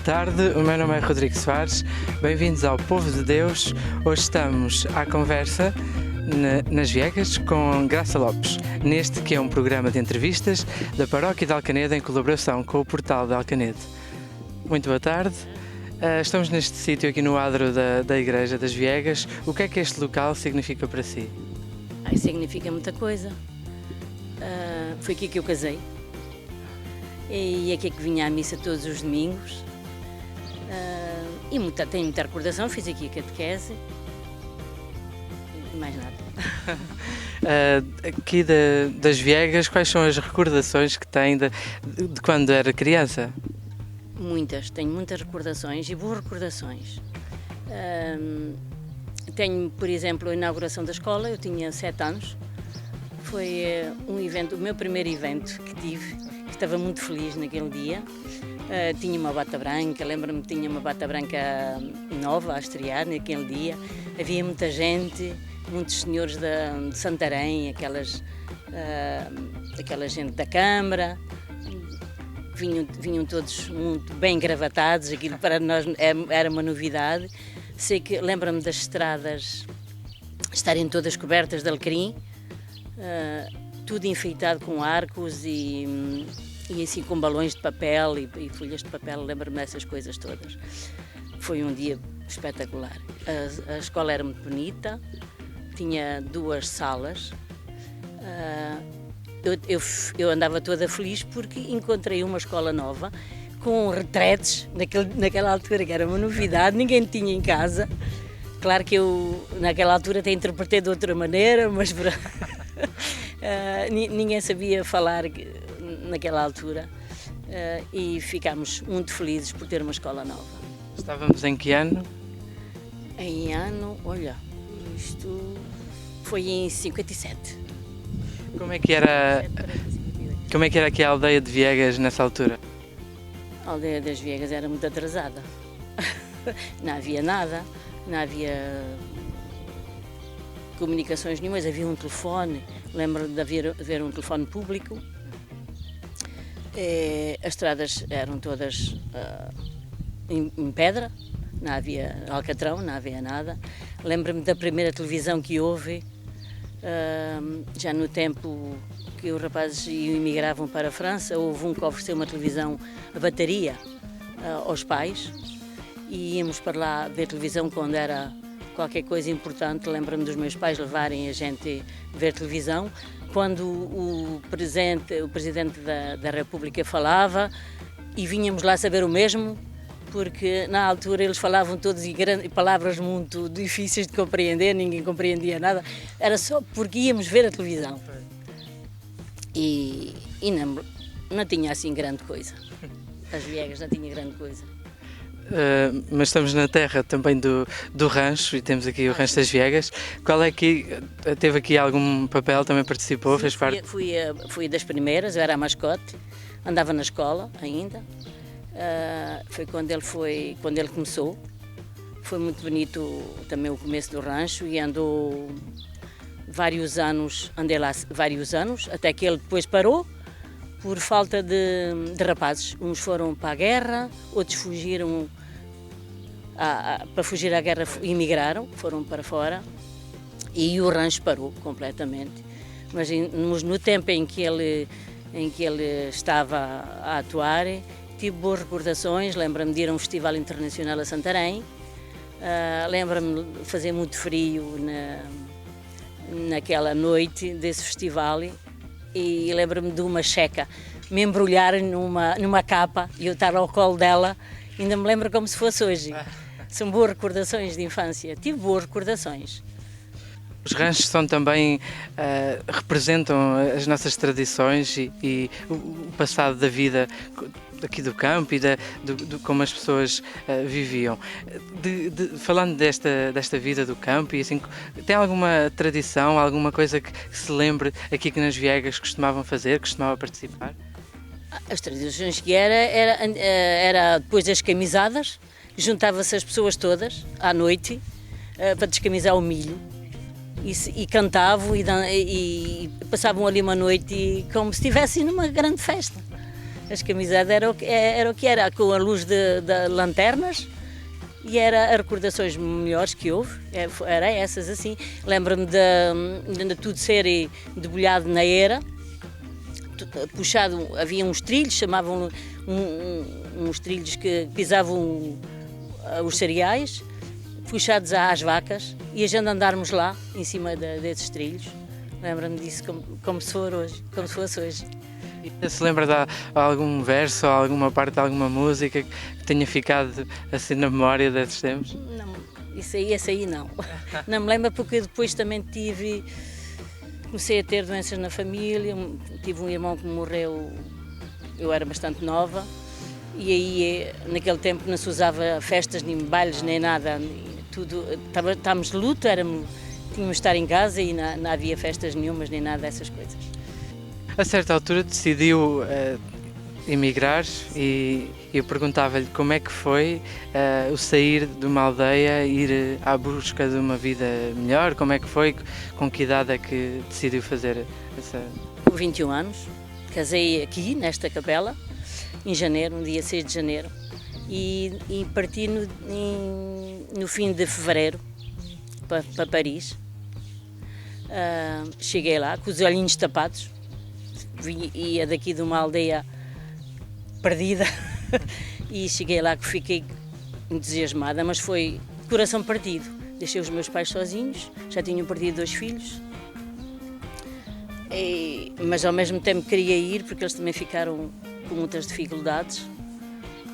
tarde, o meu nome é Rodrigo Soares, bem-vindos ao Povo de Deus. Hoje estamos à conversa nas Viegas com Graça Lopes, neste que é um programa de entrevistas da Paróquia de Alcanede em colaboração com o Portal de Alcanede. Muito boa tarde, estamos neste sítio aqui no adro da Igreja das Viegas. O que é que este local significa para si? Significa muita coisa. Foi aqui que eu casei. E é aqui que vinha à missa todos os domingos. Tenho muita recordação, fiz aqui a catequese. E mais nada. Aqui das Viegas, quais são as recordações que tem de quando era criança? Muitas, tenho muitas recordações e boas recordações. Tenho, por exemplo, a inauguração da escola, eu tinha 7 anos. Foi um evento, o meu primeiro evento que tive. Estava muito feliz naquele dia. Tinha uma bata branca, lembro-me que tinha uma bata branca nova a estrear naquele dia. Havia muita gente, muitos senhores de Santarém, aquela gente da Câmara. Vinham todos muito bem engravatados, aquilo para nós era uma novidade. Sei que lembro-me das estradas estarem todas cobertas de alecrim, tudo enfeitado com arcos e assim com balões de papel e folhas de papel. Lembro-me dessas coisas todas. Foi um dia espetacular. A escola era muito bonita, tinha 2 salas. Eu andava toda feliz porque encontrei uma escola nova com retretes, naquela altura que era uma novidade, ninguém tinha em casa. Claro que eu naquela altura até interpretei de outra maneira, mas ninguém sabia falar naquela altura, e ficámos muito felizes por ter uma escola nova. Estávamos em que ano? Em ano, olha, isto foi em 57. Como é que era aqui a aldeia de Viegas nessa altura? A aldeia das Viegas era muito atrasada. Não havia nada, não havia comunicações nenhumas, havia um telefone. Lembro de haver um telefone público. As estradas eram todas em pedra, não havia alcatrão, não havia nada. Lembro-me da primeira televisão que houve, já no tempo que os rapazes emigravam para a França. Houve um que ofereceu uma televisão a bateria aos pais e íamos para lá ver televisão quando era qualquer coisa importante. Lembro-me dos meus pais levarem a gente ver televisão. Quando o Presidente da República falava e vínhamos lá saber o mesmo, porque na altura eles falavam todos em palavras muito difíceis de compreender, ninguém compreendia nada, era só porque íamos ver a televisão. E não tinha assim grande coisa. As Viegas não tinha grande coisa. Mas estamos na terra também do rancho e temos aqui o Rancho das Viegas. Qual é que teve aqui algum papel, também participou, fez parte? Fui das primeiras, eu era a mascote, andava na escola ainda. Foi quando ele começou. Foi muito bonito também o começo do rancho e andei lá vários anos, até que ele depois parou por falta de rapazes. Uns foram para a guerra, outros fugiram para fugir à guerra e emigraram, foram para fora, e o rancho parou completamente. Mas no tempo em que ele estava a atuar, tive boas recordações. Lembro-me de ir a um festival internacional a Santarém. Lembro-me de fazer muito frio naquela noite desse festival. E lembro-me de uma checa me embrulhar numa capa e eu estar ao colo dela. Ainda me lembro como se fosse hoje. São boas recordações de infância. Tive boas recordações. Os ranchos são também, representam as nossas tradições e o passado da vida aqui do campo e de como as pessoas viviam. Falando desta vida do campo, e assim, tem alguma tradição, alguma coisa que se lembre aqui que nas Viegas costumavam fazer, costumava participar? As tradições que era depois das camisadas, juntava-se as pessoas todas à noite para descamisar o milho. E cantavam e passavam ali uma noite como se estivessem numa grande festa. As camisetas era o que era, com a luz de lanternas, e era as recordações melhores que houve, era essas assim. Lembro-me de tudo ser debulhado na era, puxado, havia uns trilhos, chamavam uns trilhos que pisavam os cereais, puxados às vacas, e a gente andarmos lá, em cima desses trilhos. Lembro-me disso como se fosse hoje. E você se lembra de algum verso ou alguma parte de alguma música que tenha ficado assim na memória desses tempos? Não, esse aí não. Não me lembro, porque depois também comecei a ter doenças na família, tive um irmão que morreu, eu era bastante nova, e aí naquele tempo não se usava festas, nem bailes, nem nada, tudo, estávamos de luto, tínhamos de estar em casa e não havia festas nenhumas, nem nada dessas coisas. A certa altura decidiu emigrar e eu perguntava-lhe como é que foi o sair de uma aldeia, ir à busca de uma vida melhor, como é que foi, com que idade é que decidiu fazer essa... Com 21 anos, casei aqui, nesta capela, em janeiro, no dia 6 de janeiro, e parti no fim de fevereiro para Paris. Cheguei lá com os olhinhos tapados, ia daqui de uma aldeia perdida e cheguei lá que fiquei entusiasmada, mas foi coração partido. Deixei os meus pais sozinhos, já tinham perdido 2 filhos, mas ao mesmo tempo queria ir porque eles também ficaram com muitas dificuldades,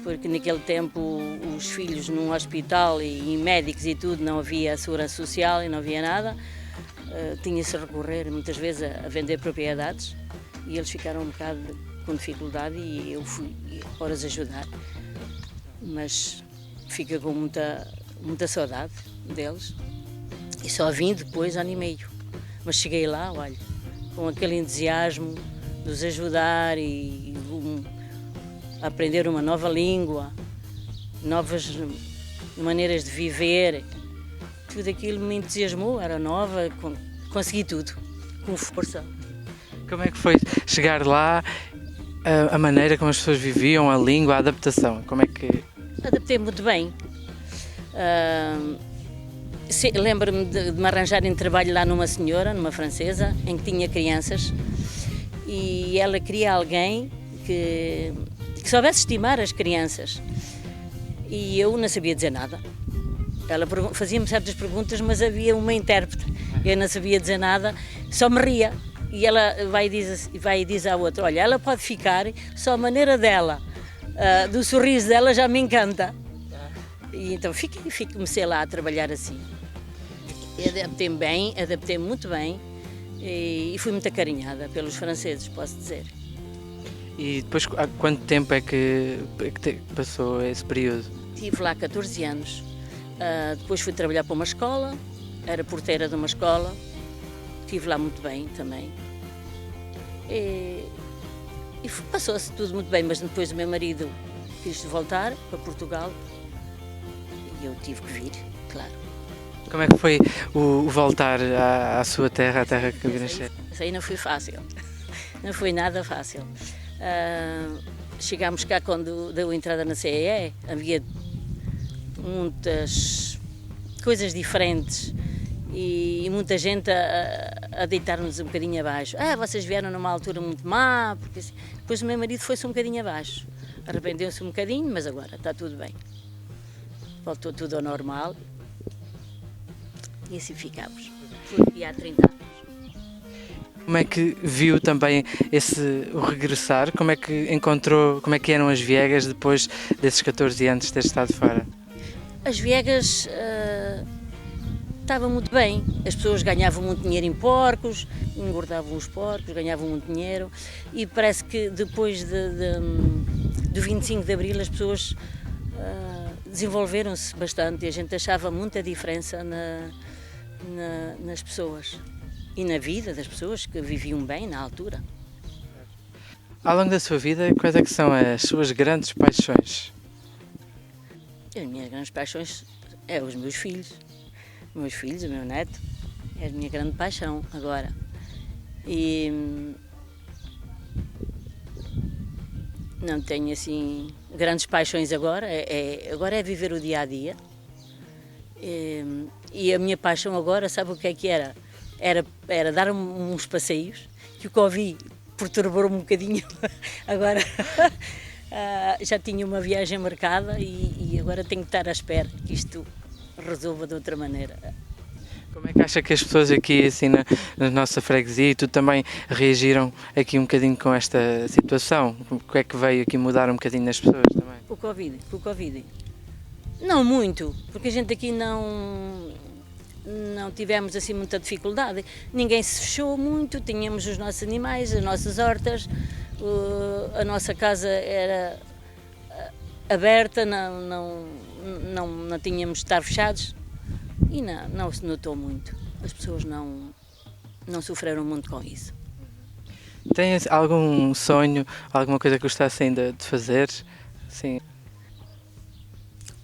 porque naquele tempo os filhos num hospital e médicos e tudo, não havia segurança social e não havia nada, tinha-se a recorrer muitas vezes a vender propriedades, e eles ficaram um bocado com dificuldade e eu fui para os ajudar, mas fica com muita saudade deles, e só vim depois, ano e meio, mas cheguei lá, olha, com aquele entusiasmo de os ajudar e aprender uma nova língua, novas maneiras de viver, tudo aquilo me entusiasmou, era nova, consegui tudo, com força. Como é que foi chegar lá, a maneira como as pessoas viviam, a língua, a adaptação? Como é que... Adaptei muito bem. Lembro-me de me arranjarem trabalho lá numa senhora, numa francesa, em que tinha crianças, e ela queria alguém que soubesse estimar as crianças, e eu não sabia dizer nada. Ela fazia-me certas perguntas, mas havia uma intérprete, eu não sabia dizer nada, só me ria. E ela vai e diz à outra, olha, ela pode ficar, só a maneira dela, do sorriso dela já me encanta. E então comecei lá a trabalhar assim. Adaptei-me bem, adaptei muito bem, e fui muito acarinhada pelos franceses, posso dizer. E depois, há quanto tempo é que passou esse período? Estive lá 14 anos, depois fui trabalhar para uma escola, era porteira de uma escola, estive lá muito bem também. E passou-se tudo muito bem, mas depois o meu marido quis voltar para Portugal e eu tive que vir, claro. Como é que foi o voltar à sua terra, à terra que nasceu? Isso aí não foi fácil, não foi nada fácil. Chegámos cá quando deu a entrada na CEE, havia muitas coisas diferentes e muita gente a deitar-nos um bocadinho abaixo. Vocês vieram numa altura muito má, porque assim... Depois o meu marido foi-se um bocadinho abaixo, arrependeu-se um bocadinho, mas agora está tudo bem. Voltou tudo ao normal e assim ficámos. Foi há 30 anos. Como é que viu também o regressar? Como é que encontrou, como é que eram as Viegas depois desses 14 anos de ter estado fora? As Viegas estavam muito bem, as pessoas ganhavam muito dinheiro em porcos, engordavam os porcos, ganhavam muito dinheiro, e parece que depois do 25 de Abril as pessoas desenvolveram-se bastante e a gente achava muita diferença nas pessoas e na vida das pessoas que viviam bem na altura. Ao longo da sua vida, quais é que são as suas grandes paixões? As minhas grandes paixões é os meus filhos, o meu neto, é a minha grande paixão agora. E Não tenho assim grandes paixões agora, agora é viver o dia a dia. E a minha paixão agora, sabe o que era? Era dar uns passeios, que o Covid perturbou-me um bocadinho. Agora já tinha uma viagem marcada e agora tenho que estar à espera que isto resolva de outra maneira. Como é que acha que as pessoas aqui assim na nossa freguesia e tudo também reagiram aqui um bocadinho com esta situação? O que é que veio aqui mudar um bocadinho nas pessoas também? O Covid. Não muito, porque a gente aqui não tivemos assim muita dificuldade. Ninguém se fechou muito, tínhamos os nossos animais, as nossas hortas, a nossa casa era aberta, não tínhamos de estar fechados e não se notou muito. As pessoas não sofreram muito com isso. Tem algum sonho, alguma coisa que gostasse ainda de fazer? Sim.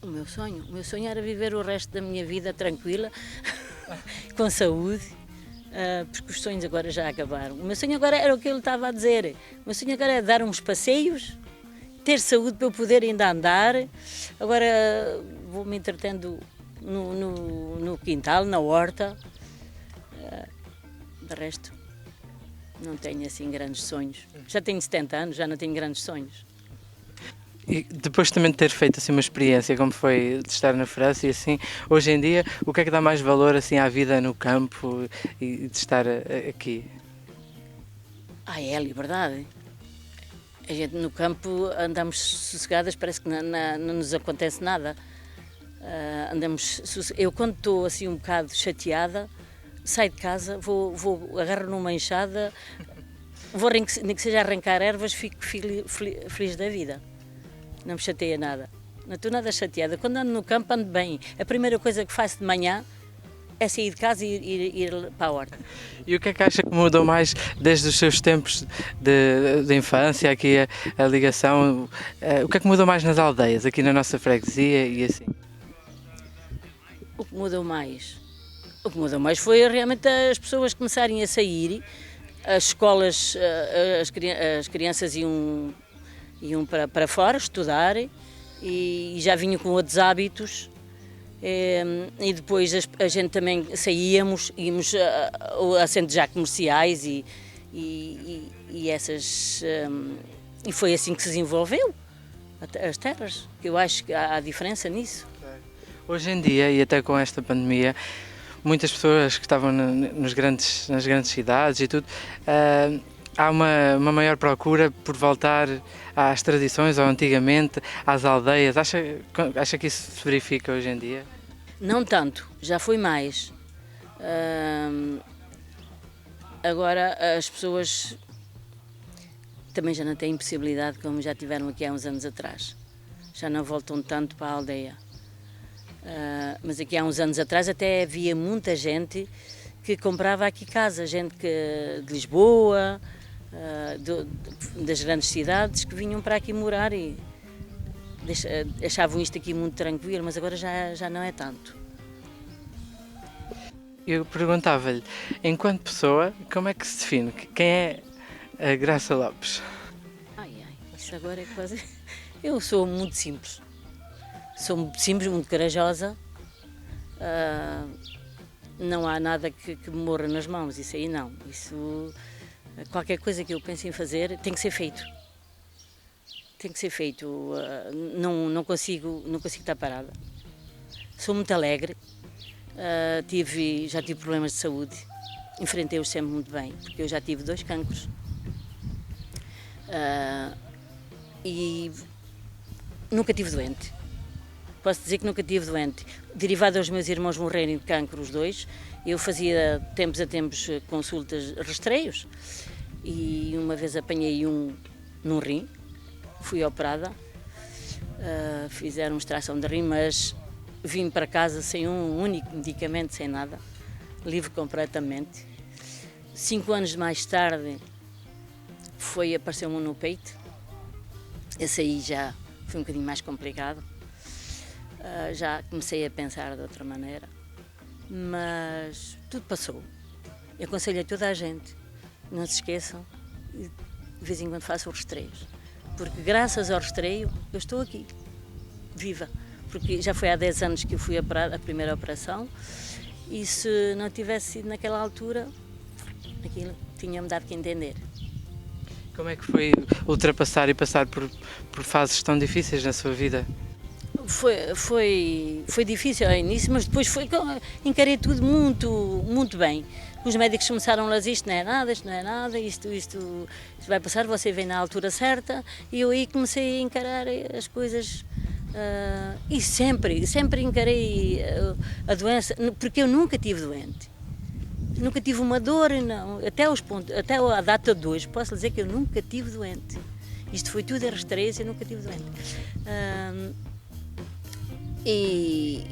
O meu sonho era viver o resto da minha vida tranquila, com saúde, porque os sonhos agora já acabaram. O meu sonho agora era o que ele estava a dizer. O meu sonho agora é dar uns passeios, ter saúde para eu poder ainda andar. Agora vou-me entretendo no quintal, na horta. De resto, não tenho assim grandes sonhos. Já tenho 70 anos, já não tenho grandes sonhos. E depois também de ter feito assim uma experiência como foi de estar na França e assim, hoje em dia, o que é que dá mais valor assim à vida no campo e de estar aqui? É a liberdade. A gente no campo andamos sossegadas, parece que não nos acontece nada. Eu quando estou assim um bocado chateada, saio de casa, vou agarro numa enxada, nem que seja arrancar ervas, fico feliz da vida. Não me chateia nada. Não estou nada chateada. Quando ando no campo, ando bem. A primeira coisa que faço de manhã é sair de casa e ir para a horta. E o que é que acha que mudou mais desde os seus tempos de infância, aqui a ligação? O que é que mudou mais nas aldeias, aqui na nossa freguesia e assim? O que mudou mais? O que mudou mais foi realmente as pessoas começarem a sair, as escolas, as crianças iam para fora estudar e já vinham com outros hábitos. E depois a gente também íamos a centros já comerciais e essas e foi assim que se desenvolveu as terras. Eu acho que há diferença nisso. Hoje em dia, e até com esta pandemia, muitas pessoas que estavam nas grandes cidades e tudo, há uma maior procura por voltar às tradições, ao antigamente, às aldeias. Acha que isso se verifica hoje em dia? Não tanto, já foi mais. Agora as pessoas também já não têm possibilidade como já tiveram aqui há uns anos atrás. Já não voltam tanto para a aldeia. Mas aqui há uns anos atrás até havia muita gente que comprava aqui casa, gente de Lisboa, das grandes cidades, que vinham para aqui morar e achavam isto aqui muito tranquilo, mas agora já não é tanto. Eu perguntava-lhe, enquanto pessoa, como é que se define? Quem é a Graça Lopes? Isso agora é quase... Eu sou muito simples. Sou muito simples, muito corajosa. Não há nada que me morra nas mãos, isso aí não. Isso, qualquer coisa que eu pense em fazer tem que ser feito. Tem que ser feito. Não consigo estar parada. Sou muito alegre. Já tive problemas de saúde. Enfrentei-os sempre muito bem, porque eu já tive 2 cancros. E nunca tive doente. Posso dizer que nunca tive doente. Derivado aos meus irmãos morrerem de cancro, os 2, eu fazia tempos a tempos consultas, rastreios, e uma vez apanhei num rim, fui operada, fizeram extração de rim, mas vim para casa sem um único medicamento, sem nada, livre completamente. 5 anos mais tarde, apareceu-me no peito. Esse aí já foi um bocadinho mais complicado. Já comecei a pensar de outra maneira, mas tudo passou. Eu aconselho a toda a gente, não se esqueçam, de vez em quando façam rastreios, porque graças ao rastreio eu estou aqui, viva. Porque já foi há 10 anos que eu fui a primeira operação e se não tivesse sido naquela altura, aquilo tinha-me dado que entender. Como é que foi ultrapassar e passar por fases tão difíceis na sua vida? Foi difícil ao início, mas depois encarei tudo muito bem. Os médicos começaram a dizer isto não é nada, isto vai passar, você vem na altura certa, e eu aí comecei a encarar as coisas e sempre encarei a doença, porque eu nunca tive doente. Nunca tive uma dor, não. Até a data de hoje, posso dizer que eu nunca tive doente. Isto foi tudo a rastreio, eu nunca tive doente. E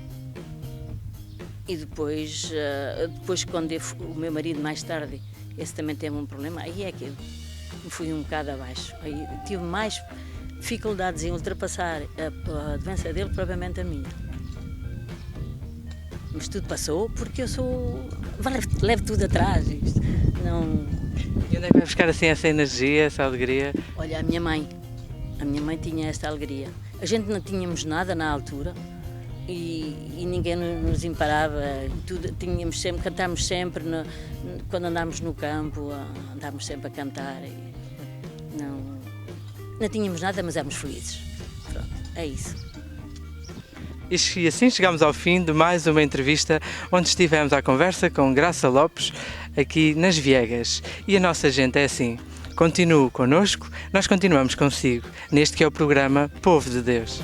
depois quando o meu marido mais tarde, esse também teve um problema, aí é que eu fui um bocado abaixo. Aí tive mais dificuldades em ultrapassar a doença dele, provavelmente a minha. Mas tudo passou porque eu levo tudo atrás. Não... E onde é que vai buscar assim essa energia, essa alegria? Olha, a minha mãe tinha esta alegria. A gente não tínhamos nada na altura e ninguém nos imparava. Cantámos sempre, quando andámos no campo, andámos sempre a cantar. Não tínhamos nada, mas éramos felizes. Pronto, é isso. E assim chegamos ao fim de mais uma entrevista onde estivemos à conversa com Graça Lopes, aqui nas Viegas. E a nossa gente é assim, continue connosco, nós continuamos consigo, neste que é o programa Povo de Deus.